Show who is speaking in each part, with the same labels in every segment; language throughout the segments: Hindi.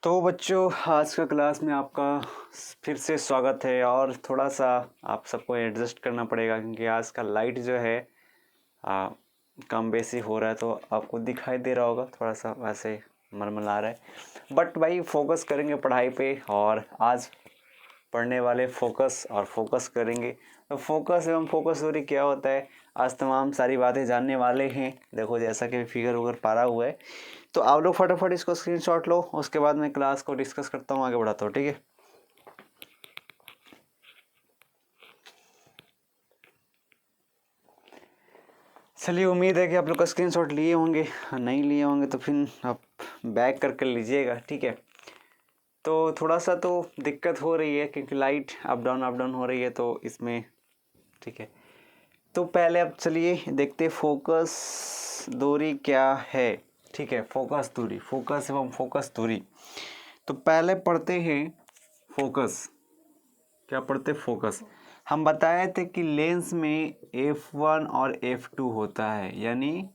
Speaker 1: तो बच्चों, आज का क्लास में आपका फिर से स्वागत है। और थोड़ा सा आप सबको एडजस्ट करना पड़ेगा क्योंकि आज का लाइट जो है कम बेसी हो रहा है, तो आपको दिखाई दे रहा होगा थोड़ा सा वैसे मलमला रहा है। बट भाई फोकस करेंगे पढ़ाई पे, और आज पढ़ने वाले फोकस करेंगे। तो फोकस एवं फोकस थ्योरी क्या होता है, आज तमाम सारी बातें जानने वाले हैं। देखो जैसा कि फिगर उगर पारा हुआ है, तो आप लोग फटाफट इसको स्क्रीनशॉट लो, उसके बाद मैं क्लास को डिस्कस करता हूँ, आगे बढ़ाता हूँ, ठीक है। चलिए, उम्मीद है कि आप लोग का स्क्रीनशॉट लिए होंगे, नहीं लिए होंगे तो फिर आप बैक करके लीजिएगा, ठीक है। तो थोड़ा सा तो दिक्कत हो रही है क्योंकि लाइट अप डाउन हो रही है, तो इसमें ठीक है। तो पहले अब चलिए देखते फोकस दूरी क्या है, ठीक है। फोकस दूरी, फोकस एवं फोकस दूरी। तो पहले पढ़ते हैं फोकस। क्या पढ़ते? फोकस। हम बताए थे कि लेंस में F1 और F2 होता है, यानी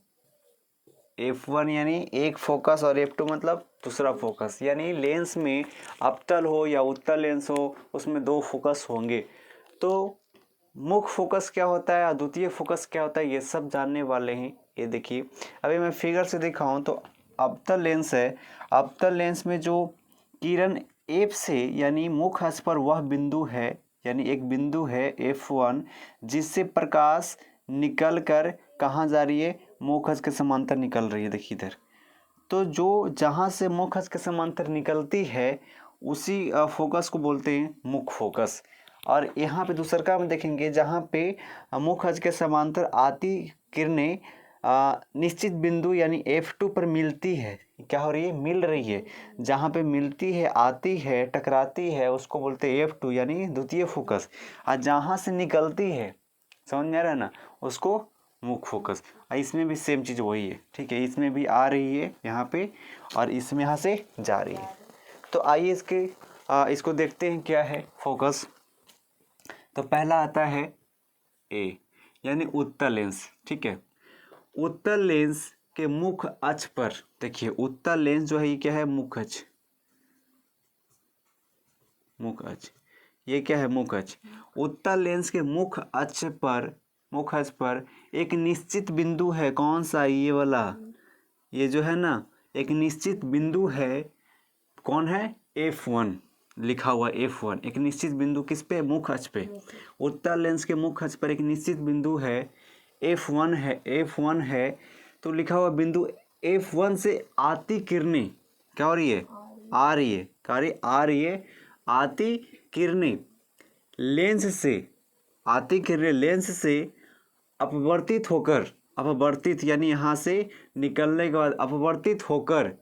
Speaker 1: F1 यानी एक फोकस और F2 मतलब दूसरा फोकस। यानी लेंस में अवतल हो या उत्तल लेंस हो, उसमें दो फोकस होंगे। तो मुख्य फोकस क्या होता है, अद्वितीय फोकस क्या होता है, ये सब जानने वाले हैं। ये देखिए, अभी मैं फिगर से दिखाऊं तो अवतल लेंस है। अवतल लेंस में जो किरण F से यानी मुख्य अक्ष पर वह बिंदु है, यानी एक बिंदु है F1, जिससे प्रकाश निकल कर कहाँ जा रही है, मुख्य अक्ष के समांतर निकल रही है। देखिए इधर, तो जो जहाँ से मुख्य अक्ष के समांतर निकलती है उसी फोकस को बोलते हैं मुख्य फोकस। और यहाँ पे दूसरा में देखेंगे, जहाँ पे मुख्य अक्ष के समांतर आती किरणें निश्चित बिंदु यानी F2 पर मिलती है। क्या हो रही है? मिल रही है। जहाँ पे मिलती है, आती है, टकराती है, उसको बोलते हैं F2 यानी द्वितीय फोकस। और जहाँ से निकलती है, समझ में आ रहा है ना, उसको मुख्य फोकस। इसमें भी सेम चीज़ वही है, ठीक है। इसमें भी आ रही है यहाँ पे, और इसमें यहाँ से जा रही है। तो आइए इसको देखते हैं क्या है फोकस। तो पहला आता है ए यानी उत्तल लेंस, ठीक है। उत्तल लेंस के मुख्य अक्ष पर देखिए, उत्तल लेंस जो है ये क्या है? मुख्य अक्ष। मुख्य अक्ष, ये क्या है? मुख्य अक्ष। उत्तल लेंस के मुख्य अक्ष पर एक निश्चित बिंदु है। कौन सा? ये वाला, ये जो है ना, एक निश्चित बिंदु है। कौन है? F1 लिखा हुआ। F1 एक निश्चित बिंदु किस पे? मुख्य अक्ष पे। उत्तल लेंस के मुख्य अक्ष पर एक निश्चित बिंदु है, F1 है। तो लिखा हुआ बिंदु F1 से आती किरणें क्या हो रही है? आ रही है। आ रही है, आती किरणें लेंस से, आती किरणें लेंस से अपवर्तित यानी यहाँ से निकलने के बाद अपवर्तित होकर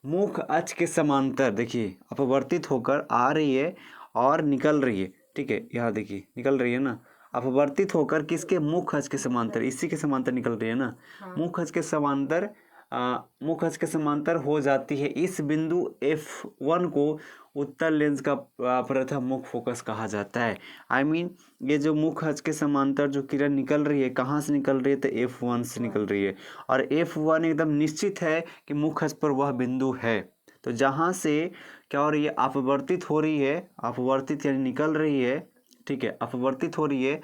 Speaker 1: मुख्य अक्ष के समांतर, देखिए अपवर्तित होकर आ रही है और निकल रही है, ठीक है। यहाँ देखिए निकल रही है ना, अपवर्तित होकर किसके? मुख्य अक्ष के समांतर, इसी के समांतर निकल रही है ना। मुख्य अक्ष के समांतर मुख्य अक्ष के समांतर हो जाती है। इस बिंदु F1 को उत्तल लेंस का प्रथम मुख्य फोकस कहा जाता है। ये जो मुख्य अक्ष के समांतर जो किरण निकल रही है, कहाँ से निकल रही है? तो F1 से निकल रही है। और F1 एकदम निश्चित है कि मुख्य अक्ष पर वह बिंदु है। तो जहाँ से क्या हो रही है? अपवर्तित हो रही है, अपवर्तित यानी निकल रही है, ठीक है, अपवर्तित हो रही है।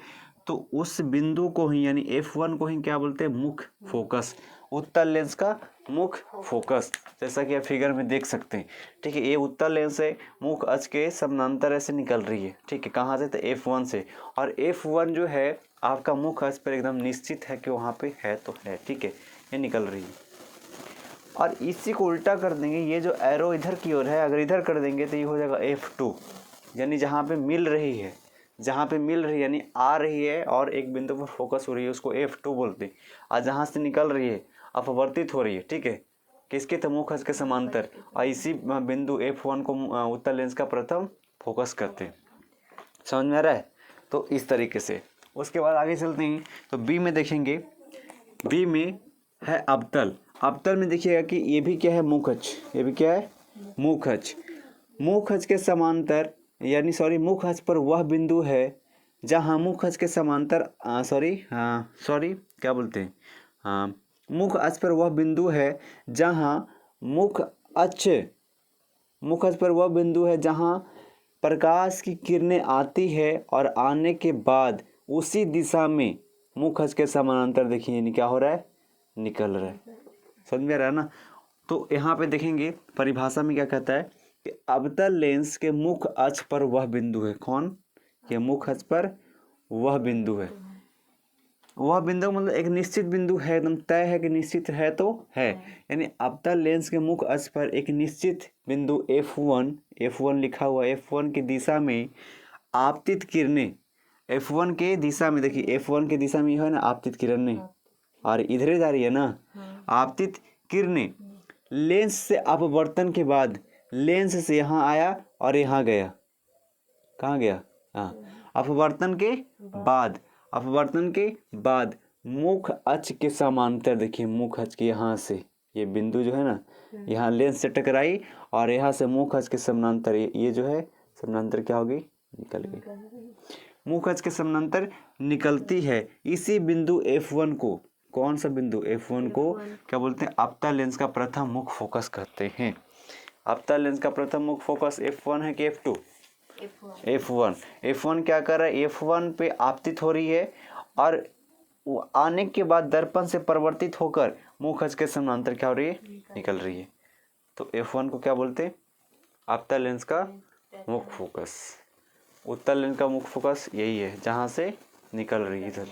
Speaker 1: तो उस बिंदु को ही यानी F1 को ही क्या बोलते हैं? मुख्य फोकस। उत्तल लेंस का मुख्य फोकस, जैसा कि आप फिगर में देख सकते हैं, ठीक है। ये उत्तल लेंस है, मुख्य अक्ष के समानांतर ऐसे निकल रही है, ठीक है। कहाँ से? तो F1 से। और F1 जो है आपका मुख्य अक्ष पर एकदम निश्चित है कि वहाँ पे है तो है, ठीक है, ये निकल रही है। और इसी को उल्टा कर देंगे, ये जो एरो इधर की ओर है, अगर इधर कर देंगे तो ये हो जाएगा F2 यानी जहाँ पे मिल रही है, यानी आ रही है और एक बिंदु पर फोकस हो रही है, उसको F2 बोलते हैं। और जहाँ से निकल रही है, अपवर्तित हो रही है, ठीक है, किसके? तो मुख्य अक्ष के समांतर। और इसी बिंदु F1 को उत्तल लेंस का प्रथम फोकस करते हैं। समझ में आ रहा है? तो इस तरीके से उसके बाद आगे चलते हैं। तो बी में देखेंगे, बी में है अवतल। अवतल में देखिएगा कि ये भी क्या है? मुख्य अक्ष। ये भी क्या है? मुख्य अक्ष। मुख्य अक्ष के समांतर यानी मुख्य अक्ष पर वह बिंदु है जहाँ मुख्य अक्ष के समांतर क्या बोलते हैं? मुख्य अक्ष पर वह बिंदु है जहाँ मुख्य अक्ष मुख अक्ष पर वह बिंदु है जहाँ प्रकाश की किरणें आती है और आने के बाद उसी दिशा में मुख अक्ष के समानांतर देखिए यानी क्या हो रहा है, निकल रहा है। समझ में आ रहा है ना। तो यहाँ पे देखेंगे परिभाषा में क्या कहता है कि अवतल लेंस के मुख अक्ष पर वह बिंदु है। कौन? ये मुख अक्ष पर वह बिंदु है। वह बिंदु मतलब एक निश्चित बिंदु है, एकदम तय है कि निश्चित है तो है, यानी अवतल लेंस के मुख अक्ष पर एक निश्चित बिंदु F1 लिखा हुआ F1 की दिशा में आपतित किरणें, F1 के दिशा में देखिए F1 के दिशा में है ना आपतित किरणें, और इधर जा रही है ना आपतित किरणें, लेंस से अपवर्तन के बाद लेंस से यहाँ आया और यहाँ गया। कहाँ गया? हाँ, अपवर्तन के बाद मुख अक्ष के समांतर देखिए, मुख अक्ष के यहाँ से ये बिंदु जो है ना यहाँ लेंस से टकराई और यहाँ से मुख अक्ष के समांतर ये जो है समांतर क्या होगी, निकल गई। मुख अक्ष के समांतर निकलती है। इसी बिंदु F1 को, कौन सा बिंदु? F1 को क्या बोलते हैं? अवतल लेंस का प्रथम मुख फोकस कहते हैं। अवतल लेंस का प्रथम मुख फोकस F1 है कि F2? F1 क्या कर रहा है? F1 पे आपतित हो रही है और आने के बाद दर्पण से परिवर्तित होकर मुख अक्ष के समांतर क्या हो रही है, निकल रही है। तो F1 को क्या बोलते हैं? अवतल लेंस का मुख फोकस। उत्तल लेंस का मुख फोकस यही है जहाँ से निकल रही है इधर।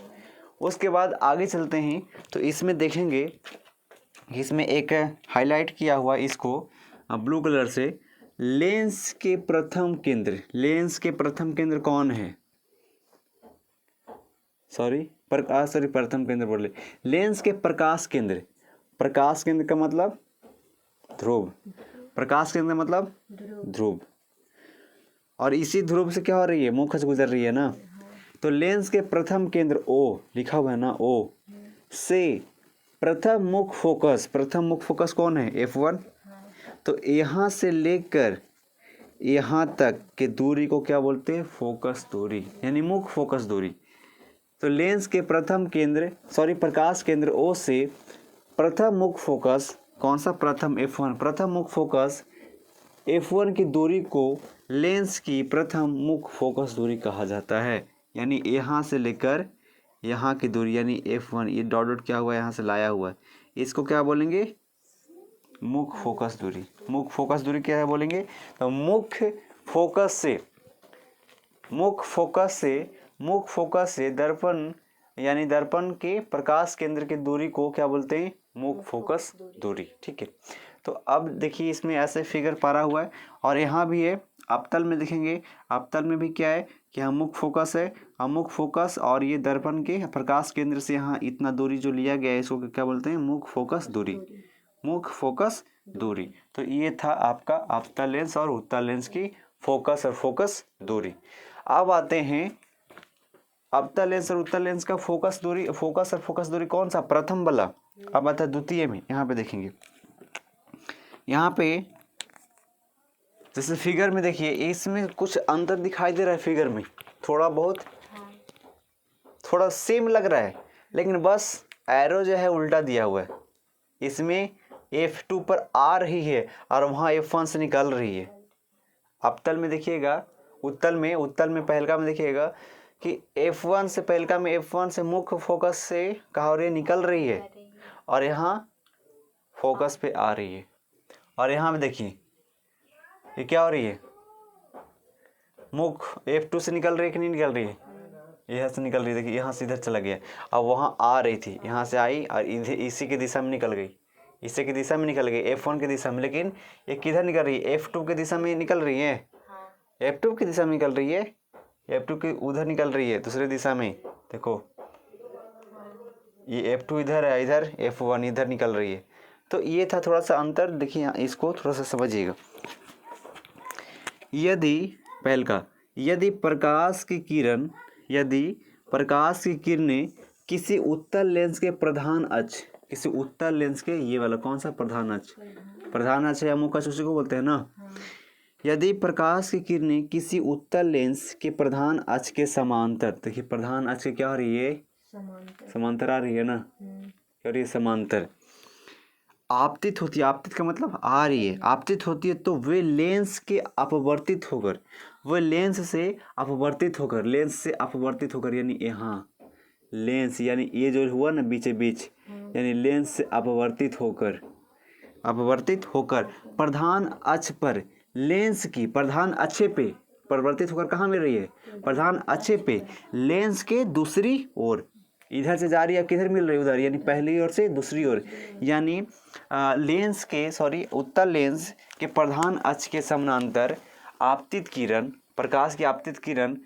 Speaker 1: उसके बाद आगे चलते हैं तो इसमें देखेंगे, इसमें एक हाईलाइट किया हुआ इसको ब्लू कलर से, लेंस के प्रथम केंद्र कौन है? प्रथम केंद्र बोले, लेंस के प्रकाश केंद्र का मतलब ध्रुव, प्रकाश केंद्र मतलब ध्रुव, और इसी ध्रुव से क्या हो रही है, मुख अक्ष गुजर रही है ना। तो लेंस के प्रथम केंद्र O लिखा हुआ है ना, O से प्रथम मुख फोकस कौन है? F1। तो यहाँ से लेकर यहाँ तक के दूरी को क्या बोलते हैं? फोकस दूरी, यानी मुख फोकस दूरी। तो लेंस के प्रकाश केंद्र O से प्रथम मुख फोकस, कौन सा? प्रथम F1, प्रथम मुख फोकस F1 की दूरी को लेंस की प्रथम मुख फोकस दूरी कहा जाता है। यानी यहाँ से लेकर यहाँ की दूरी यानी F1, ये डॉट क्या हुआ है, यहाँ से लाया हुआ है, इसको क्या बोलेंगे? मुख फोकस दूरी। मुख फोकस दूरी क्या है बोलेंगे? तो मुख फोकस से दर्पण यानी दर्पण के प्रकाश केंद्र की दूरी को क्या बोलते हैं? मुख फोकस दूरी। ठीक है। तो अब देखिए इसमें ऐसे फिगर पारा हुआ है और यहाँ भी है। अवतल में देखेंगे, अवतल में भी क्या है कि हम मुख फोकस है, हम मुख फोकस और ये दर्पण के प्रकाश केंद्र से यहाँ इतना दूरी जो लिया गया है इसको क्या बोलते हैं? मुख फोकस दूरी। मुख फोकस दूरी। तो ये था आपका अवतल लेंस और उत्तल लेंस की फोकस और फोकस दूरी। अब आते हैं अवतल लेंस और उत्तल लेंस का फोकस और फोकस दूरी कौन सा? प्रथम वाला। अब आता है द्वितीय में। यहाँ पे देखेंगे, यहाँ पे जैसे फिगर में देखिए इसमें कुछ अंतर दिखाई दे रहा है, फिगर में थोड़ा सेम लग रहा है, लेकिन बस एरो जो है उल्टा दिया हुआ है। इसमें F2 पर आ रही है और वहाँ F1 से निकल रही है। अवतल में देखिएगा, उत्तल में पहलका में देखिएगा कि F1 से पहलका में F1 से मुख्य फोकस से कहाँ हो रही है? निकल रही है, और यहाँ फोकस पे आ रही है। और यहाँ में देखिए ये क्या हो रही है? मुख F2 से निकल रही है कि नहीं निकल रही है? यहाँ से निकल रही है। देखिए यहाँ से इधर चला गया, अब वहाँ आ रही थी, यहाँ से आई और इधर इसी की दिशा में निकल गई, इसी की दिशा में निकल गई F1 की दिशा में। लेकिन ये किधर निकल रही है? F2 की दिशा में निकल रही है। F2 की दिशा में निकल रही है, F2 की उधर निकल रही है दूसरे दिशा में। देखो ये F2 इधर है, इधर F1 इधर निकल रही है। तो ये था थोड़ा सा अंतर। देखिए इसको थोड़ा सा समझिएगा। यदि प्रकाश की किरणें किसी उत्तल लेंस के प्रधान अक्ष, किसी उत्तल लेंस के ये वाला कौन सा? प्रधान अक्ष या मुख अक्ष उसी को बोलते हैं ना। यदि प्रकाश की किरणें किसी उत्तल लेंस के प्रधान अक्ष के समांतर, देखिए प्रधान अक्ष क्या हो रही है? समांतर आ रही है ना, क्या हो रही है? समांतर। आपतित होती है, आपतित का मतलब आ रही है, आपतित होती है तो वे लेंस के अपवर्तित होकर, वह लेंस से अपवर्तित होकर, लेंस से अपवर्तित होकर यानी यहाँ लेंस यानी ये जो हुआ ना बीचे बीच, यानी लेंस से अपवर्तित होकर, अपवर्तित होकर प्रधान अक्ष पर लेंस की, प्रधान अक्ष पे परिवर्तित होकर कहाँ मिल रही है, प्रधान अक्ष पे लेंस के दूसरी ओर, इधर से जा रही है, किधर मिल रही है, उधर, यानी पहली ओर से दूसरी ओर, यानी लेंस के उत्तल लेंस के प्रधान अक्ष के समानांतर आपतित किरण, प्रकाश की आपतित किरण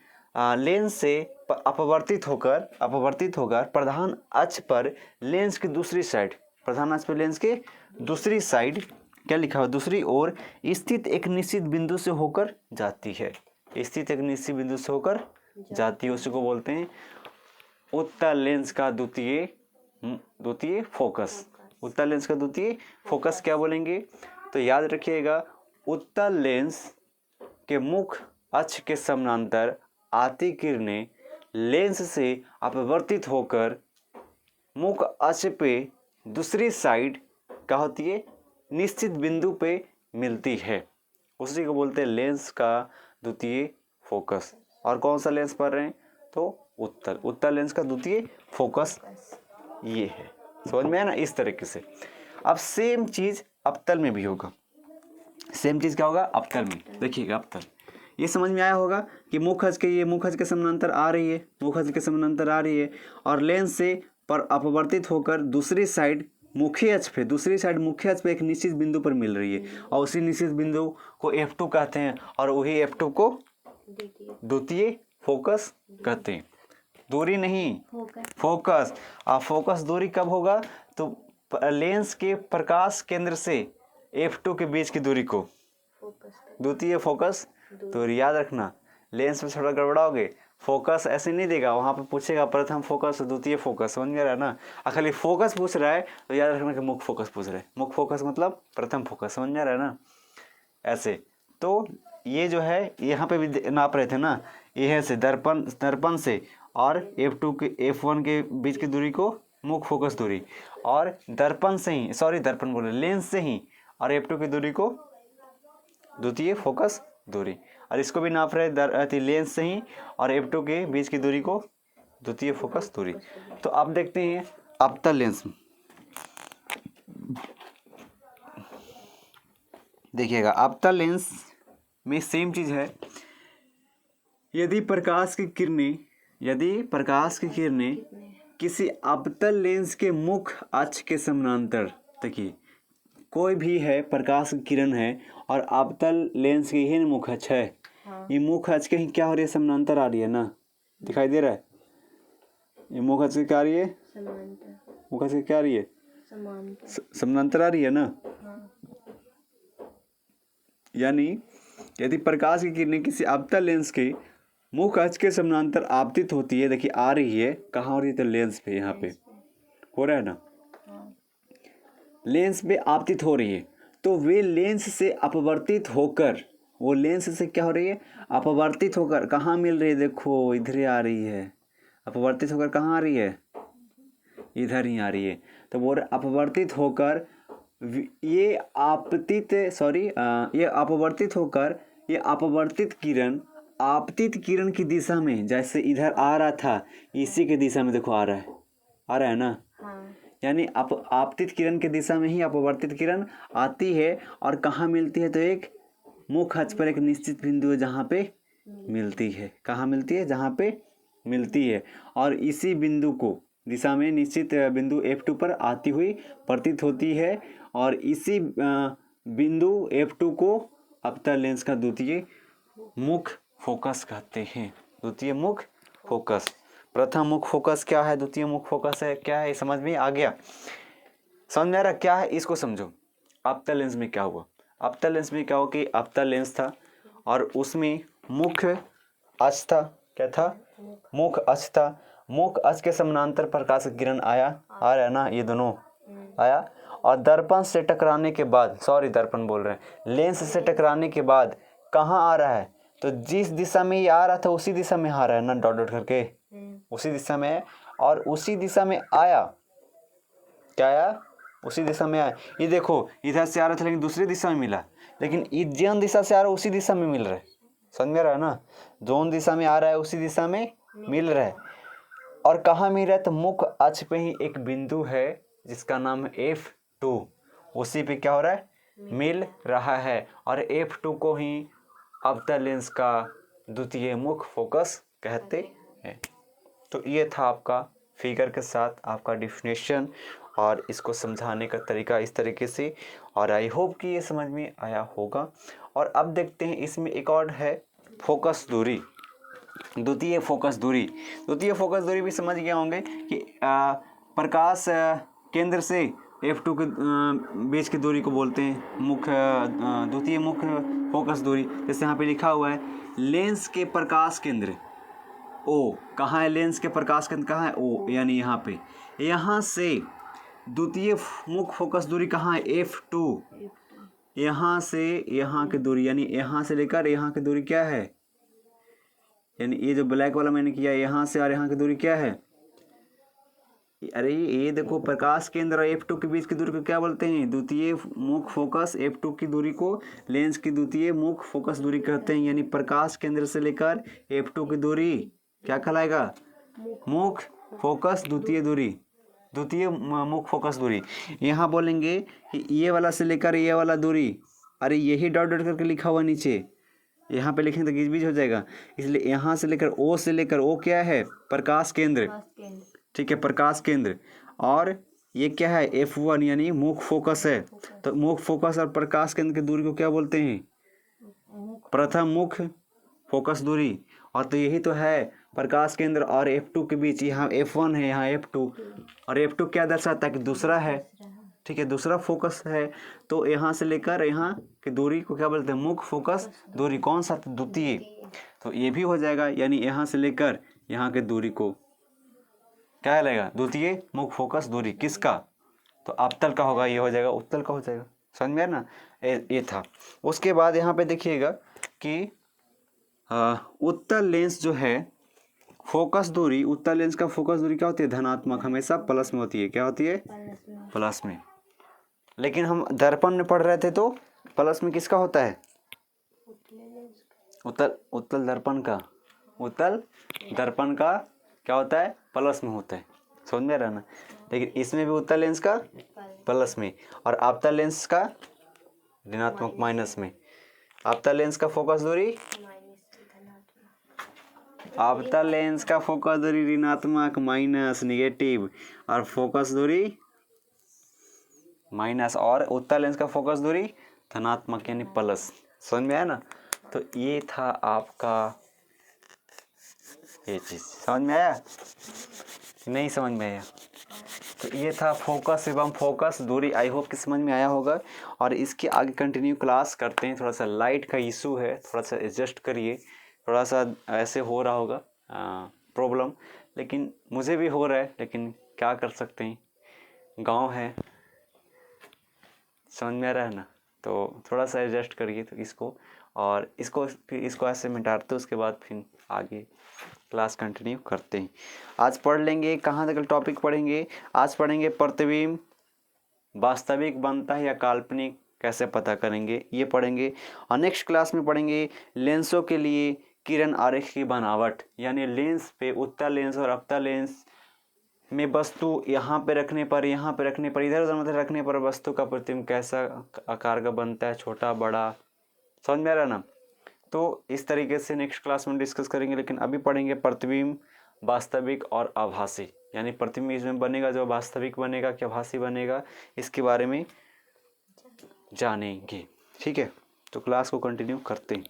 Speaker 1: लेंस से अपवर्तित होकर प्रधान अक्ष पर लेंस की दूसरी साइड, प्रधान अक्ष पर लेंस के दूसरी साइड क्या लिखा हुआ, दूसरी ओर स्थित एक निश्चित बिंदु से होकर जाती है, स्थित एक निश्चित बिंदु से होकर जाती है, उसी को बोलते हैं उत्तल लेंस का द्वितीय फोकस। उत्तल लेंस का द्वितीय फोकस क्या बोलेंगे, तो याद रखिएगा उत्तल लेंस के मुख्य अक्ष के समानांतर आती किरणें लेंस से अपवर्तित होकर मुख्य अक्ष पे दूसरी साइड क्या होती है, निश्चित बिंदु पे मिलती है, उसी को बोलते हैं लेंस का द्वितीय फोकस। और कौन सा लेंस पढ़ रहे हैं, तो उत्तल लेंस का द्वितीय फोकस ये है, समझ में आया ना, इस तरीके से। अब सेम चीज अवतल में भी होगा, सेम चीज क्या होगा अवतल में, देखिएगा अवतल, ये समझ में आया होगा कि मुख्य अक्ष के, ये मुख्य अक्ष के समानांतर आ रही है, मुख्य अक्ष के समानांतर आ रही है और लेंस से पर अपवर्तित होकर दूसरी साइड मुख्य अक्ष पे, दूसरी साइड मुख्य अक्ष पे एक निश्चित बिंदु पर मिल रही है और उसी निश्चित बिंदु को F2 कहते हैं और वही F2 को द्वितीय फोकस कहते हैं। दूरी नहीं, फोकस। फोकस दूरी कब होगा, तो लेंस के प्रकाश केंद्र से F2 के बीच की दूरी को द्वितीय फोकस दूरी। याद रखना, लेंस में थोड़ा गड़बड़ाओगे, फोकस ऐसे नहीं देगा, वहाँ पे पूछेगा प्रथम फोकस द्वितीय फोकस, समझ में रहा ना। खाली फोकस पूछ रहा है तो याद रखना कि मुख्य फोकस पूछ रहा है, मुख्य फोकस मतलब प्रथम फोकस, समझ में रहा है ना ऐसे। तो ये जो है यहाँ पे भी नाप रहे थे ना, यह से दर्पण से और F2 के F1 के बीच की दूरी को मुख्य फोकस दूरी, और दर्पण से ही, सॉरी दर्पण बोले, लेंस से ही और F2 की दूरी को द्वितीय फोकस दूरी, और इसको भी नाप रहे लेंस से ही और F2 के बीच की दूरी को द्वितीय फोकस दूरी। तो अब देखते हैं अवतल लेंस में, देखिएगा अवतल लेंस में सेम चीज है। यदि प्रकाश की किरणें किसी अवतल लेंस के मुख्य अक्ष के समानांतर, देखिए कोई भी है प्रकाश की किरण है और अवतल लेंस की ही मुख्य अक्ष है, ये मुख्य अक्ष के ही क्या हो रही है, समानांतर आ रही है ना, दिखाई दे रहा है, ये मुख्य अक्ष क्या आ रही है, मुख्य अक्ष क्या आ रही है, समानांतर आ रही है ना। यानी यदि प्रकाश की किरणें किसी अवतल लेंस के मुख्य अक्ष के समानांतर आपतित होती है, देखिए आ रही है, कहाँ हो रही है, तो लेंस पे, यहाँ पे हो रहा है ना, लेंस पे आपतित हो रही है, तो वे लेंस से अपवर्तित होकर, वो लेंस से क्या हो रही है, अपवर्तित होकर कहाँ मिल रही है, देखो इधर आ रही है, अपवर्तित होकर कहाँ आ रही है, इधर ही आ रही है। तो वो अपवर्तित होकर ये अपवर्तित होकर ये अपवर्तित किरण आपतित किरण की दिशा में, जैसे इधर आ रहा था इसी के दिशा में देखो आ रहा है ना, यानी आपतित किरण की दिशा में ही अपवर्तित किरण आती है और कहाँ मिलती है, तो एक मुख्य अक्ष पर एक निश्चित बिंदु है जहाँ पे मिलती है, कहाँ मिलती है, जहाँ पे मिलती है, और इसी बिंदु को दिशा में निश्चित बिंदु F2 पर आती हुई प्रतीत होती है, और इसी बिंदु F2 को अवतल लेंस का द्वितीय मुख्य फोकस कहते हैं, द्वितीय मुख्य फोकस। प्रथम मुख्य फोकस क्या है, द्वितीय मुख्य फोकस है क्या है, समझ में आ गया, समझ में आ रहा क्या है, इसको समझो। अवतल लेंस में क्या हुआ, अवतल लेंस में क्या हुआ कि अवतल लेंस था और उसमें मुख्य अक्ष था, क्या था, मुख्य अक्ष था, मुख्य अक्ष के समानांतर प्रकाश की किरण आ रहा है ना, ये दोनों आया, और दर्पण से टकराने के बाद, सॉरी दर्पण बोल रहे हैं, लेंस से टकराने के बाद कहाँ आ रहा है, तो जिस दिशा में ये आ रहा था उसी दिशा में आ रहा है ना, डॉट डॉट करके उसी दिशा में है, और उसी दिशा में आया, क्या आया, उसी दिशा में आया। ये देखो इधर से आ रहा था लेकिन दूसरी दिशा में मिला, लेकिन जौन दिशा से आ रहा है उसी दिशा में मिल रहा है। समझ में आ रहा है ना, जोन दिशा में आ रहा है उसी दिशा में मिल रहा है। और कहाँ मिल रहा है, तो मुख्य अक्ष पे ही एक बिंदु है जिसका नाम है F2, उसी पे क्या हो रहा है, मिल रहा है। और F2 को ही अवतल लेंस का द्वितीय मुख्य फोकस कहते हैं। तो ये था आपका फिगर के साथ आपका डिफिनेशन और इसको समझाने का तरीका इस तरीके से, और आई होप कि ये समझ में आया होगा। और अब देखते हैं इसमें एक और है फोकस दूरी, द्वितीय फोकस दूरी। द्वितीय फोकस दूरी भी समझ गए होंगे कि प्रकाश केंद्र से F2 के बीच की दूरी को बोलते हैं मुख्य द्वितीय मुख्य फोकस दूरी। जैसे यहाँ पे लिखा हुआ है लेंस के प्रकाश केंद्र O, कहाँ है लेंस के प्रकाश केंद्र, कहाँ है O, यानी यहाँ पे, यहाँ से द्वितीय मुख्य फोकस दूरी कहाँ है, F2। यहाँ से यहाँ की दूरी, यानी यहाँ से लेकर यहाँ की दूरी क्या है, यानी ये जो ब्लैक वाला मैंने किया यहाँ से और यहाँ की दूरी क्या है, अरे ये देखो प्रकाश केंद्र और F2 के बीच की दूरी को क्या बोलते हैं, द्वितीय मुख्य फोकस। F2 की दूरी को लेंस की द्वितीय मुख्य फोकस दूरी कहते हैं। यानी प्रकाश केंद्र से लेकर F2 की दूरी क्या कहलाएगा, मुख्य फोकस द्वितीय दूरी, द्वितीय मुख्य फोकस दूरी। यहाँ बोलेंगे कि ये वाला से लेकर ये वाला दूरी, अरे यही डॉट डॉट करके लिखा हुआ नीचे, यहाँ पे लिखेंगे तो गिजबिज हो जाएगा, इसलिए यहाँ से लेकर O से लेकर O क्या है, प्रकाश केंद्र, ठीक है, प्रकाश केंद्र। और ये क्या है, F1 यानी मुख्य फोकस है। तो मुख्य फोकस और प्रकाश केंद्र की दूरी को क्या बोलते हैं, प्रथम मुख्य फोकस दूरी। और तो यही तो है प्रकाश केंद्र और F2 के बीच, यहाँ F1 है यहाँ F2, और F2 क्या दर्शाता है कि दूसरा है, ठीक है, दूसरा फोकस है। तो यहाँ से लेकर यहाँ की दूरी को क्या बोलते हैं, मुख्य फोकस दूरी। कौन सा, द्वितीय। तो ये भी हो जाएगा, यानी यहाँ से लेकर यहाँ की दूरी को क्या लगेगा, द्वितीय मुख्य फोकस दूरी। किसका, तो अवतल का होगा, ये हो जाएगा उत्तल का हो जाएगा। समझ में आया ना, ये था। उसके बाद यहाँ पे देखिएगा कि उत्तल लेंस जो है फोकस दूरी, उत्तल लेंस का फोकस दूरी क्या होती है, धनात्मक, हमेशा प्लस में होती है। क्या होती है, प्लस में। लेकिन हम दर्पण में पढ़ रहे थे तो प्लस में किसका होता है, उत्तल दर्पण का, उत्तल दर्पण का क्या होता है, प्लस में होता है। समझ में रहा ना। लेकिन इसमें भी उत्तल लेंस का प्लस में, और अवतल लेंस का ऋणात्मक, माइनस में। अवतल लेंस का फोकस दूरी, अवतल लेंस का फोकस दूरी ऋणात्मक, माइनस, निगेटिव, और फोकस दूरी माइनस, और उत्तल लेंस का फोकस दूरी धनात्मक यानी प्लस। समझ में आया ना। तो ये था आपका ये चीज़। समझ में आया, नहीं समझ में आया, तो ये था फोकस एवं फोकस दूरी। आई होप कि समझ में आया होगा। और इसके आगे कंटिन्यू क्लास करते हैं। थोड़ा सा लाइट का इशू है, थोड़ा सा एडजस्ट करिए। थोड़ा सा ऐसे हो रहा होगा प्रॉब्लम, लेकिन मुझे भी हो रहा है, लेकिन क्या कर सकते हैं, गांव है। समझ में आ रहा है ना। तो थोड़ा सा एडजस्ट करिए तो इसको, और इसको ऐसे मिटाते, उसके बाद फिर आगे क्लास कंटिन्यू करते हैं। आज पढ़ लेंगे, कहाँ तक टॉपिक पढ़ेंगे, आज पढ़ेंगे प्रतिबिंब वास्तविक बनता है या काल्पनिक कैसे पता करेंगे, ये पढ़ेंगे। और नेक्स्ट क्लास में पढ़ेंगे लेंसों के लिए किरण आरेख की बनावट, यानी लेंस पे, उत्तल लेंस और अवतल लेंस में वस्तु यहाँ पे रखने पर, यहाँ पे रखने पर, इधर उधर मतलब रखने पर वस्तु का प्रतिबिंब कैसा आकार का बनता है, छोटा बड़ा। समझ में आ रहा ना। तो इस तरीके से नेक्स्ट क्लास में डिस्कस करेंगे। लेकिन अभी पढ़ेंगे प्रतिबिंब वास्तविक और आभासी, यानी प्रतिबिंब इसमें बनेगा जो वास्तविक बनेगा क्या आभासी बनेगा, इसके बारे में जानेंगे। ठीक है, तो क्लास को कंटिन्यू करते हैं।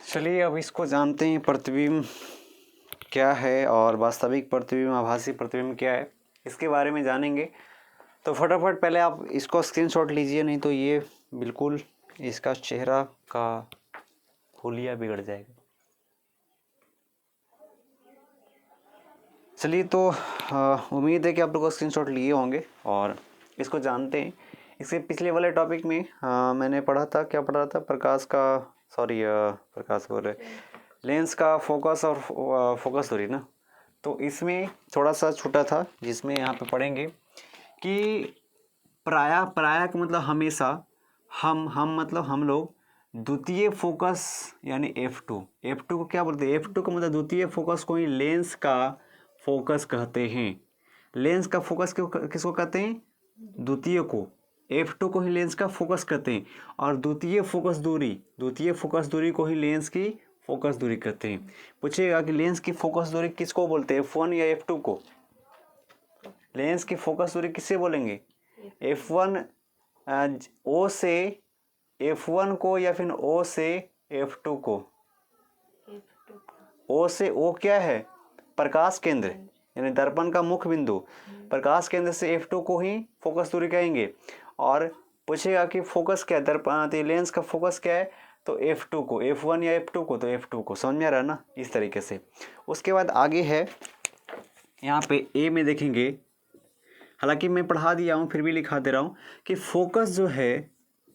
Speaker 1: चलिए अब इसको जानते हैं, प्रतिबिंब क्या है और वास्तविक प्रतिबिंब आभासी प्रतिबिंब क्या है, इसके बारे में जानेंगे। तो फटाफट पहले आप इसको स्क्रीनशॉट लीजिए, नहीं तो ये बिल्कुल इसका चेहरा का हुलिया बिगड़ जाएगा। चलिए, तो उम्मीद है कि आप लोग स्क्रीनशॉट लिए होंगे और इसको जानते हैं। इसके पिछले वाले टॉपिक में मैंने पढ़ा था, क्या पढ़ा था, प्रकाश का, सॉरी प्रकाश बोल रहे, लेंस का फोकस और फोकस दूरी ना, तो इसमें थोड़ा सा छोटा था जिसमें यहाँ पे पढ़ेंगे कि प्रायः प्रायः का मतलब हमेशा, हम मतलब हम लोग द्वितीय फोकस यानी F2 को क्या बोलते हैं? F2 का मतलब द्वितीय फोकस को ही लेंस का फोकस कहते हैं। लेंस का फोकस किसको कहते हैं? द्वितीय को। F2 को ही लेंस का फोकस कहते हैं और द्वितीय फोकस दूरी को ही लेंस की फोकस दूरी कहते हैं। पूछेगा कि लेंस की फोकस दूरी किसको बोलते हैं, F1 या F2 को? लेंस की फोकस दूरी किससे बोलेंगे? F1 O से F1 को या फिर O से F2 को? O से O क्या है? प्रकाश केंद्र यानी दर्पण का मुख्य बिंदु। प्रकाश केंद्र से F2 को ही फोकस दूरी कहेंगे। और पूछेगा कि फोकस क्या है, दर्पण तो लेंस का फोकस क्या है, तो F2 को। F1 या F2 को, तो F2 को। समझ में आ रहा है ना? इस तरीके से। उसके बाद आगे है यहाँ पे A में देखेंगे, हालांकि मैं पढ़ा दिया हूँ फिर भी लिखा दे रहा हूँ कि फोकस जो है,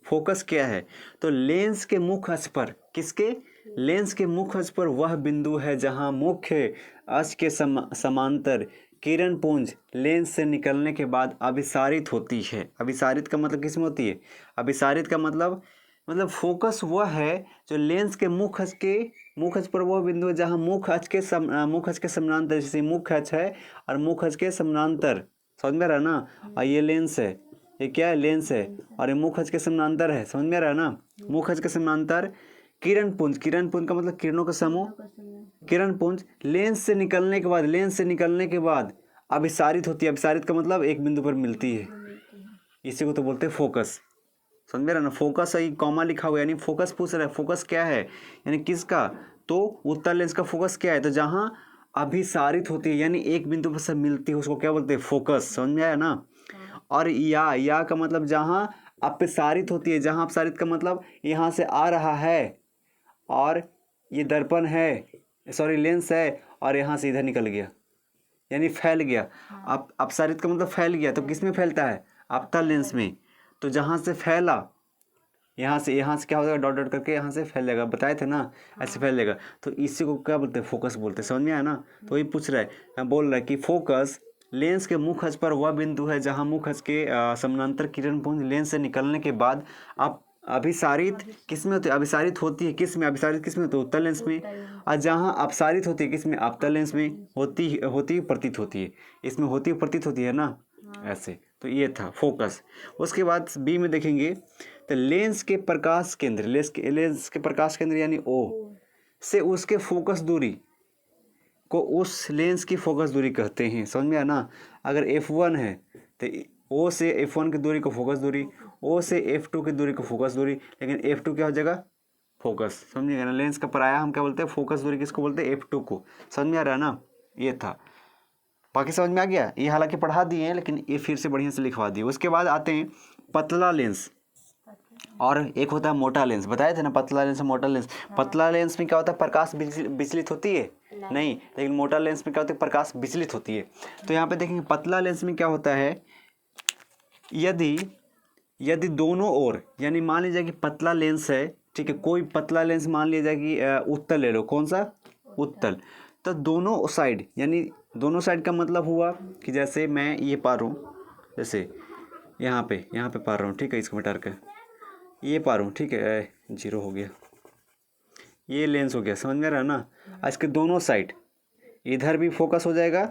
Speaker 1: फोकस क्या है, तो लेंस के मुख्य अक्ष पर, किसके? लेंस के मुख्य अक्ष पर वह बिंदु है जहाँ मुख्य अक्ष के समांतर किरण पुंज लेंस से निकलने के बाद अभिसारित होती है। अभिसारित का मतलब किसमें होती है? अभिसारित का मतलब फोकस वह है जो लेंस के मुख्य अक्ष पर वह बिंदु है जहाँ मुख्य अक्ष के समानांतर, जैसे मुख्य अक्ष है और मुख्य अक्ष के समानांतर। समझ में आ रहा है ना? और ये लेंस है, ये क्या है? लेंस है और ये मुख्य अक्ष के समानांतर है। समझ में आ रहा है ना? मुख्य अक्ष के समानांतर किरण पुंज का मतलब किरणों का समूह, किरण पुंज लेंस से निकलने के बाद अभिसारित होती है। अभिसारित का मतलब एक बिंदु पर मिलती है, इसी को तो बोलते हैं फोकस। समझ में रहा ना? फोकस है, कॉमा लिखा हुआ, यानी फोकस पूछ रहा है, फोकस क्या है यानी किसका? तो उत्तल लेंस का फोकस क्या है? तो जहाँ अभिसारित होती है यानी एक बिंदु पर से मिलती है उसको क्या बोलते हैं? फोकस। समझ में आया ना? और या का मतलब जहाँ अपसारित होती है, जहाँ अपसारित का मतलब यहाँ से आ रहा है और ये दर्पण है, सॉरी लेंस है, और यहाँ से इधर निकल गया यानी फैल गया। अपसारित का मतलब फैल गया, तो किस में फैलता है? अवतल लेंस में। तो जहाँ से फैला, यहाँ से क्या हो जाएगा? डॉट डॉट करके यहाँ से फैल जाएगा, बताए थे ना? ऐसे फैल जाएगा, तो इसी को क्या बोलते हैं? फोकस बोलते हैं। समझ में आया ना? तो वही पूछ रहा है, बोल रहा है कि फोकस लेंस के मुख्य अक्ष पर वह बिंदु है जहाँ मुख्य अक्ष के समानांतर किरण पुंज लेंस से निकलने के बाद अभिसारित किसमें होती है? अभिसारित होती है किसमें? अभिसारित किसमें होती है? उत्तल लेंस में। और जहाँ अपसारित होती है किसमें? अवतल लेंस में। होती प्रतीत होती है, इसमें होती प्रतीत होती है ना? ऐसे। तो ये था फोकस। उसके बाद बी में देखेंगे तो लेंस के प्रकाश केंद्र यानी O से उसके फोकस दूरी को उस लेंस की फोकस दूरी कहते हैं। समझ में आया ना? अगर F1 है तो O से F1 की दूरी को फोकस दूरी, O से F2 की दूरी को फोकस दूरी, लेकिन F2 क्या हो जाएगा? फोकस। समझिएगा ना? लेंस का पराया हम क्या बोलते हैं? फोकस दूरी किसको बोलते हैं? F2 को। समझ में आ रहा है ना? ये था। बाकी समझ में आ गया? ये हालांकि पढ़ा दिए हैं लेकिन ये फिर से बढ़िया से लिखवा दिए। उसके बाद आते हैं पतला लेंस और एक होता है मोटा लेंस। बताए थे ना? पतला लेंस और मोटा लेंस। पतला लेंस में क्या होता है? प्रकाश विचलित होती है नहीं, लेकिन मोटा लेंस में क्या होता है? प्रकाश विचलित होती है। तो यहाँ पे देखेंगे पतला लेंस में क्या होता है, यदि दोनों ओर, यानी मान लीजिए कि पतला लेंस है, ठीक है, कोई पतला लेंस मान लीजिए कि उत्तल ले लो। कौन सा? उत्तल। तो दोनों साइड, यानी दोनों साइड का मतलब हुआ कि जैसे मैं ये पा रहा हूँ, जैसे यहाँ पे पा रहा हूँ, ठीक है, इसको मिटा कर ये पा रहा हूँ, ठीक है, 0 हो गया, ये लेंस हो गया। समझ में आ रहा है ना? इसके दोनों साइड इधर भी फोकस हो जाएगा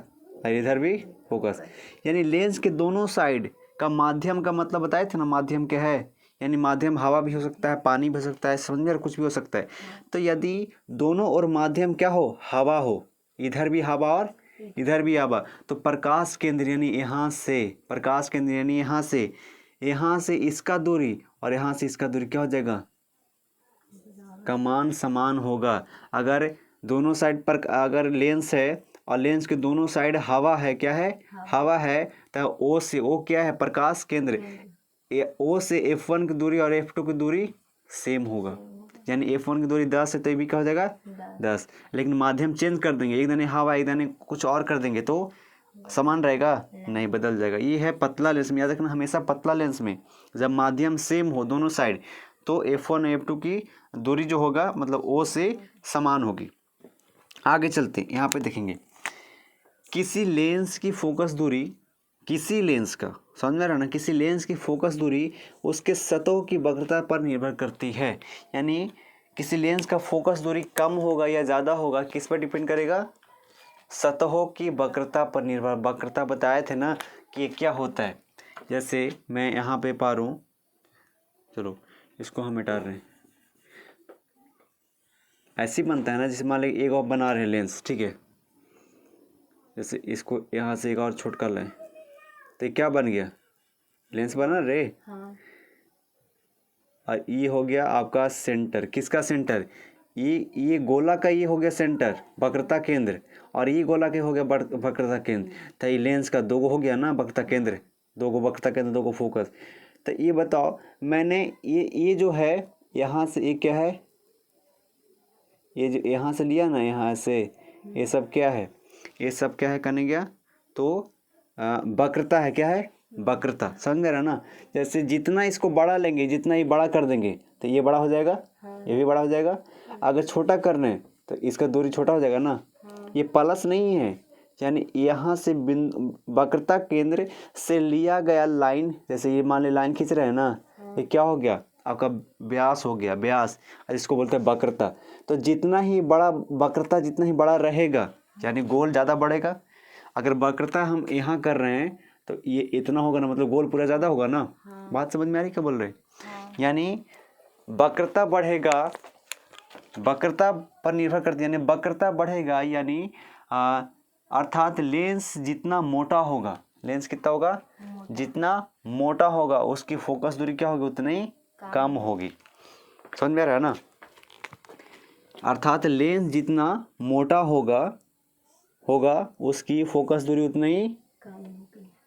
Speaker 1: और इधर भी फोकस, यानी लेंस के दोनों साइड का माध्यम का मतलब बताए थे ना? माध्यम क्या है? यानी माध्यम हवा भी हो सकता है, पानी भी हो सकता है, समझ में, कुछ भी हो सकता है। तो यदि दोनों और माध्यम क्या हो? हवा हो, इधर भी हवा और इधर भी हवा, तो प्रकाश केंद्र यानी यहाँ से इसका दूरी और यहाँ से इसका दूरी क्या हो जाएगा? का मान समान होगा। अगर दोनों साइड पर, अगर लेंस है और लेंस के दोनों साइड हवा है, क्या है? हवा है, तो O से, O क्या है? प्रकाश केंद्र। O से F1 की दूरी और F2 की दूरी सेम होगा, यानी F1 की दूरी 10 है तो ये भी क्या हो जाएगा? 10। लेकिन माध्यम चेंज कर देंगे, एक दाने हवा एक दाने कुछ और कर देंगे तो समान रहेगा? नहीं, बदल जाएगा। ये है पतला लेंस में। याद रखना हमेशा पतला लेंस में जब माध्यम सेम हो दोनों साइड, तो F1 और F2 की दूरी जो होगा मतलब O से समान होगी। आगे चलते हैं, यहाँ पे देखेंगे किसी लेंस की फोकस दूरी, किसी लेंस का, समझ में आ रहा ना, किसी लेंस की फोकस दूरी उसके सतहों की वक्रता पर निर्भर करती है। यानी किसी लेंस का फोकस दूरी कम होगा या ज़्यादा होगा, किस पर डिपेंड करेगा? सतहों की वक्रता पर निर्भर। वक्रता बताए थे ना कि ये क्या होता है। जैसे मैं यहाँ पे पा रहा हूँ, चलो इसको हम मिटा रहे हैं, ऐसे ही बनता है ना, जैसे मान लीजिए एक और बना रहे हैं लेंस, ठीक है, जैसे इसको यहाँ से एक और छोट कर लें तो ये क्या बन गया? लेंस बना रे।
Speaker 2: हाँ।
Speaker 1: और ये हो गया आपका सेंटर। किसका सेंटर? ये गोला का ये हो गया सेंटर, वक्रता केंद्र, और ये गोला के हो गया वक्रता केंद्र। तो ये लेंस का दो गो हो गया ना वक्रता केंद्र, दो गो वक्रता केंद्र, दो गो फोकस। तो ये बताओ, मैंने ये जो है यहाँ से, ये क्या है? ये जो यहाँ से लिया ना, यहाँ से, ये सब क्या है? ये सब क्या है कहने गया? तो वक्रता है। क्या है? वक्रता। समझ में रहा ना? जैसे जितना इसको बड़ा लेंगे, जितना ही बड़ा कर देंगे तो ये बड़ा हो जाएगा, ये भी बड़ा हो जाएगा। अगर छोटा करना है तो इसका दूरी छोटा हो जाएगा ना। ये प्लस नहीं है, यानी यहाँ से बिंदु वक्रता केंद्र से लिया गया लाइन, जैसे ये मान ली लाइन खींच रहे हैं ना, ये क्या हो गया? आपका व्यास हो गया, व्यास, इसको बोलते हैं वक्रता। तो जितना ही बड़ा वक्रता, जितना ही बड़ा रहेगा, यानी गोल ज़्यादा बढ़ेगा। अगर वक्रता हम यहाँ कर रहे हैं तो ये इतना होगा ना, मतलब गोल पूरा ज़्यादा होगा ना। बात समझ में आ रही क्या बोल रहे? यानी वक्रता बढ़ेगा, वक्रता पर निर्भर करती है, यानी वक्रता बढ़ेगा, यानी अर्थात लेंस जितना मोटा होगा, लेंस कितना होगा? जितना मोटा होगा उसकी फोकस दूरी क्या होगी? उतनी कम होगी। समझ में आ रहा है ना? अर्थात लेंस जितना मोटा होगा उसकी फोकस दूरी उतनी ही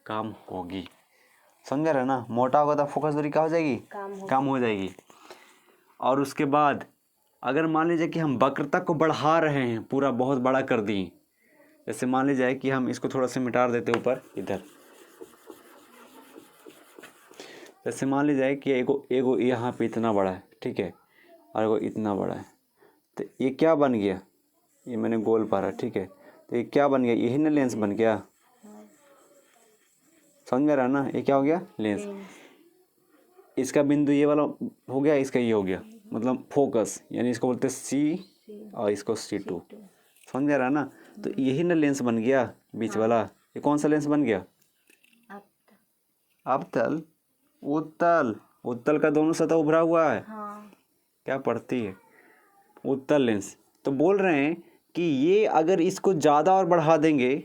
Speaker 1: कम होगी। समझ रहे ना? मोटा होगा तो फोकस दूरी क्या हो जाएगी? कम हो जाएगी। और उसके बाद अगर मान लीजिए कि हम वक्रता को बढ़ा रहे हैं, पूरा बहुत बड़ा कर दिए, जैसे मान लीजिए कि हम इसको थोड़ा सा मिटा देते ऊपर इधर, जैसे मान लीजिए कि एगो यहाँ पे इतना बड़ा है, ठीक है, और एगो इतना बड़ा है, तो ये क्या बन गया? ये मैंने गोल पारा, ठीक है, तो ये क्या बन गया? यही ना लेंस बन गया। समझ में रहा ना? ये क्या हो गया? लेंस। इसका बिंदु ये वाला हो गया, इसका ये हो गया, मतलब फोकस, यानी इसको बोलते हैं C और इसको C2। समझ में रहा ना? तो यही ना लेंस बन गया बीच वाला। ये कौन सा लेंस बन गया? अवतल, उत्तल। उत्तल का दोनों सतह उभरा हुआ है। क्या पड़ती है? उत्तल लेंस। तो बोल रहे हैं कि ये अगर इसको ज़्यादा और बढ़ा देंगे,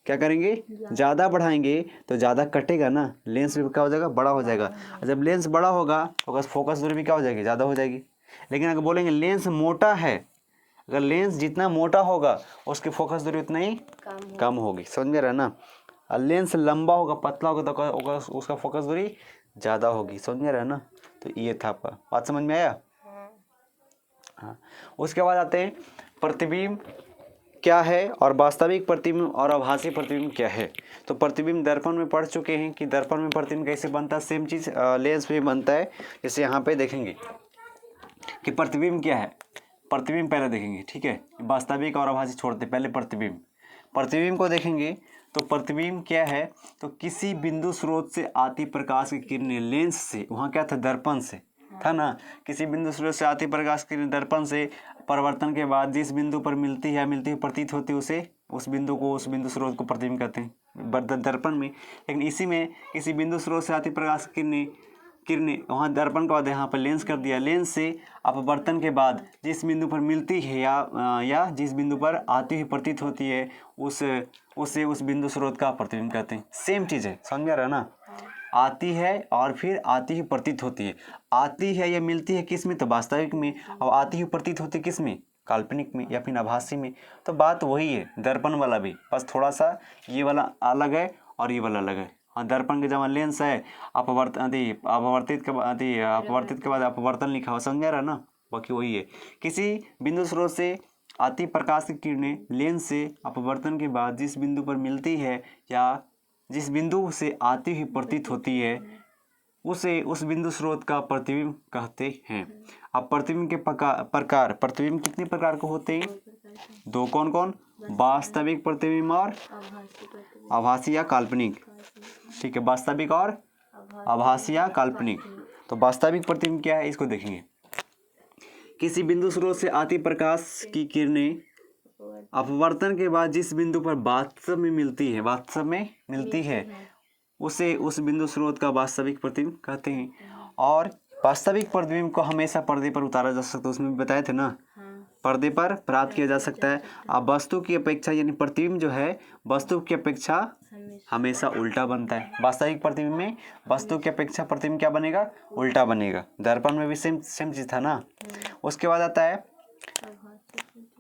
Speaker 1: क्या करेंगे? ज़्यादा बढ़ाएंगे तो ज़्यादा कटेगा ना, लेंस भी क्या हो जाएगा? बड़ा हो जाएगा। जब लेंस बड़ा होगा तो फोकस दूरी भी क्या हो जाएगी? ज़्यादा हो जाएगी। लेकिन अगर बोलेंगे लेंस मोटा है, अगर लेंस जितना मोटा होगा उसकी फोकस दूरी उतना ही कम होगी। समझ में रहा ना? और लेंस लंबा होगा, पतला होगा तो उसका फोकस दूरी ज़्यादा होगी। समझ में रहा ना? तो ये था आपका, बात समझ में आया? हाँ। उसके बाद आते हैं प्रतिबिंब क्या है और वास्तविक प्रतिबिंब और आभासी प्रतिबिंब क्या है। तो प्रतिबिंब दर्पण में पढ़ चुके हैं कि दर्पण में प्रतिबिंब कैसे बनता है। सेम चीज़ लेंस में बनता है। जैसे यहाँ पे देखेंगे कि प्रतिबिंब क्या है। प्रतिबिंब पहले देखेंगे, ठीक है, वास्तविक और आभासी छोड़ते, पहले प्रतिबिंब को देखेंगे। तो प्रतिबिंब क्या है? तो किसी बिंदु स्रोत से आती प्रकाश की किरणें लेंस से, वहाँ क्या था? दर्पण से था ना, किसी बिंदु स्रोत से आती प्रकाश की किरणें दर्पण से परिवर्तन के बाद जिस बिंदु पर मिलती है, मिलती हुई प्रतीत होती है, उसे उस बिंदु स्रोत को प्रतिबिंब कहते हैं दर्पण में। लेकिन इसी में किसी बिंदु स्रोत से आती प्रकाश की किरणें वहाँ दर्पण के बाद यहाँ पर लेंस कर दिया, लेंस से अपवर्तन के बाद जिस बिंदु पर मिलती है या जिस बिंदु पर आती हुई प्रतीत होती है, उसे उस बिंदु स्रोत का प्रतिबिंब कहते हैं। सेम चीज़ है, समझ में आ रहा है ना? आती है और फिर आती ही प्रतीत होती है। आती है या मिलती है किस में? तो वास्तविक में। और आती ही प्रतीत होती है किस में? काल्पनिक में या फिर आभासी में। तो बात वही है दर्पण वाला भी, बस थोड़ा सा ये वाला अलग है और ये वाला अलग है। हाँ, दर्पण के जमा लेंस है, अपवर्तित के बाद अपवर्तन लिखा हुआ, समझ में आ रहा है ना? बाकी वही है। किसी बिंदु स्रोत से आती प्रकाश की किरणें लेंस से अपवर्तन के बाद जिस बिंदु पर मिलती है या जिस बिंदु से आती हुई प्रतीत होती है, उसे उस बिंदु स्रोत का प्रतिबिंब कहते हैं। अब प्रतिबिंब के प्रकार, प्रतिबिंब कितने प्रकार के होते हैं? दो कौन कौन? वास्तविक प्रतिबिंब और आभासी या काल्पनिक। ठीक है, वास्तविक और आभासी या काल्पनिक। तो वास्तविक प्रतिबिंब क्या है इसको देखेंगे। किसी बिंदु स्रोत से आती प्रकाश की किरणें अपवर्तन के बाद जिस बिंदु पर वास्तव में मिलती है उसे उस बिंदु स्रोत का वास्तविक प्रतिबिंब कहते हैं। और वास्तविक प्रतिबिंब को हमेशा पर्दे पर उतारा जा सकता है, उसमें भी बताए थे ना, पर्दे पर प्राप्त किया जा सकता है। अब वस्तु की अपेक्षा यानी प्रतिबिंब जो है वस्तु की अपेक्षा हमेशा उल्टा बनता है। वास्तविक प्रतिबिंब में वस्तु की अपेक्षा प्रतिबिंब क्या बनेगा? उल्टा बनेगा। दर्पण में भी सेम चीज था ना। उसके बाद आता है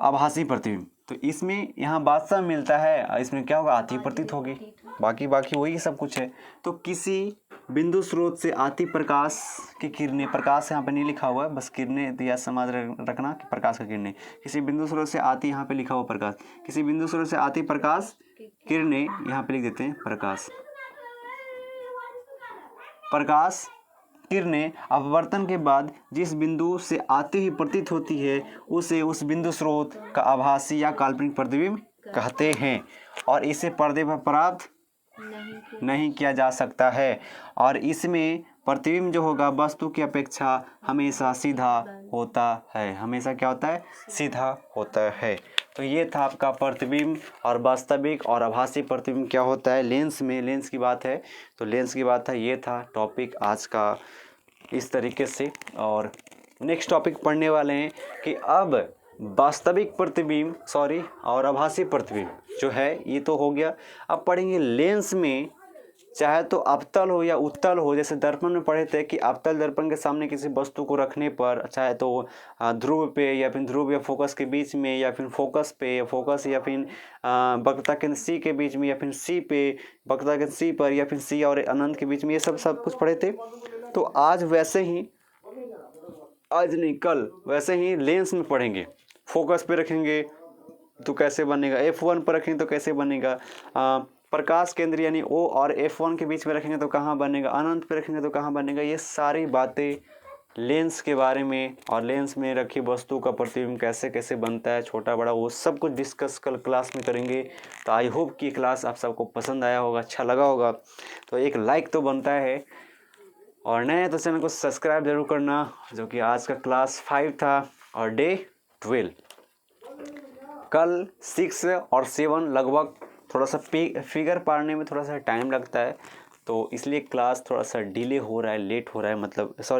Speaker 1: आभासी प्रतिबिंब। तो इसमें यहाँ वास्तव मिलता है, इसमें क्या होगा? आती प्रतीत होगी। बाकी वही सब कुछ है। तो किसी बिंदु स्रोत से आती प्रकाश की किरणें, प्रकाश यहाँ पे नहीं लिखा हुआ है, बस किरणें दिया समझ रखना कि प्रकाश की किरणें। किसी बिंदु स्रोत से आती, यहाँ पे लिखा हुआ प्रकाश, किसी बिंदु स्रोत से आती प्रकाश किरणें, यहाँ पे लिख देते हैं प्रकाश किरणें अपवर्तन के बाद जिस बिंदु से आती हुई प्रतीत होती है उसे उस बिंदु स्रोत का आभासी या काल्पनिक प्रतिबिंब कहते हैं। और इसे पर्दे पर प्राप्त नहीं किया जा सकता है। और इसमें प्रतिबिंब जो होगा वस्तु की अपेक्षा हमेशा सीधा होता है। हमेशा क्या होता है? सीधा होता है। तो ये था आपका प्रतिबिंब और वास्तविक और आभासी प्रतिबिंब क्या होता है। लेंस की बात है, तो लेंस की बात है। ये था टॉपिक आज का इस तरीके से। और नेक्स्ट टॉपिक पढ़ने वाले हैं कि अब वास्तविक प्रतिबिंब और आभासी प्रतिबिंब जो है ये तो हो गया। अब पढ़ेंगे लेंस में, चाहे तो अवतल हो या उत्तल हो। जैसे दर्पण में पढ़े थे कि अवतल दर्पण के सामने किसी वस्तु को रखने पर, चाहे तो ध्रुव पे या फिर ध्रुव या फोकस के बीच में, या फिर फोकस पे या फोकस या फिर वक्रता केंद्र सी के बीच में, या फिर सी पे वक्रता केंद्र सी पर, या फिर सी और अनंत के बीच में, ये सब कुछ पढ़े थे। तो आज वैसे ही, आज नहीं कल वैसे ही लेंस में पढ़ेंगे। फोकस पे रखेंगे तो कैसे बनेगा, F1 पर रखेंगे तो कैसे बनेगा, प्रकाश केंद्र यानी O और F1 के बीच में रखेंगे तो कहाँ बनेगा, अनंत पे रखेंगे तो कहाँ बनेगा। ये सारी बातें लेंस के बारे में और लेंस में रखी वस्तु का प्रतिबिंब कैसे कैसे बनता है, छोटा बड़ा, वो सब कुछ डिस्कस कल क्लास में करेंगे। तो आई होप कि क्लास आप सबको पसंद आया होगा, अच्छा लगा होगा। तो एक लाइक तो बनता है, और नए तो चैनल को सब्सक्राइब जरूर करना। जो कि आज का क्लास 5 था और डे 12। कल 6 और 7 लगभग थोड़ा सा फिगर पढ़ने में थोड़ा सा टाइम लगता है, तो इसलिए क्लास थोड़ा सा डिले हो रहा है, लेट हो रहा है,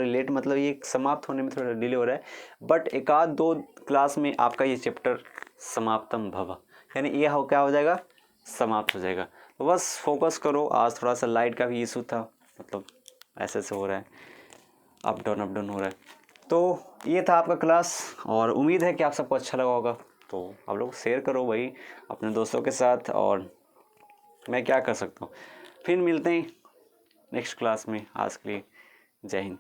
Speaker 1: लेट मतलब ये समाप्त होने में थोड़ा डिले हो रहा है। बट एक आध दो क्लास में आपका ये चैप्टर समाप्तम भव, यानी ये क्या हो जाएगा? समाप्त हो जाएगा। तो बस फोकस करो। आज थोड़ा सा लाइट का भी इशू था, मतलब ऐसे हो रहा है, अप डाउन हो रहा है। तो ये था आपका क्लास, और उम्मीद है कि आप सबको अच्छा लगा होगा। तो आप लोग शेयर करो भाई अपने दोस्तों के साथ, और मैं क्या कर सकता हूँ। फिर मिलते हैं नेक्स्ट क्लास में। आज के लिए जय हिंद।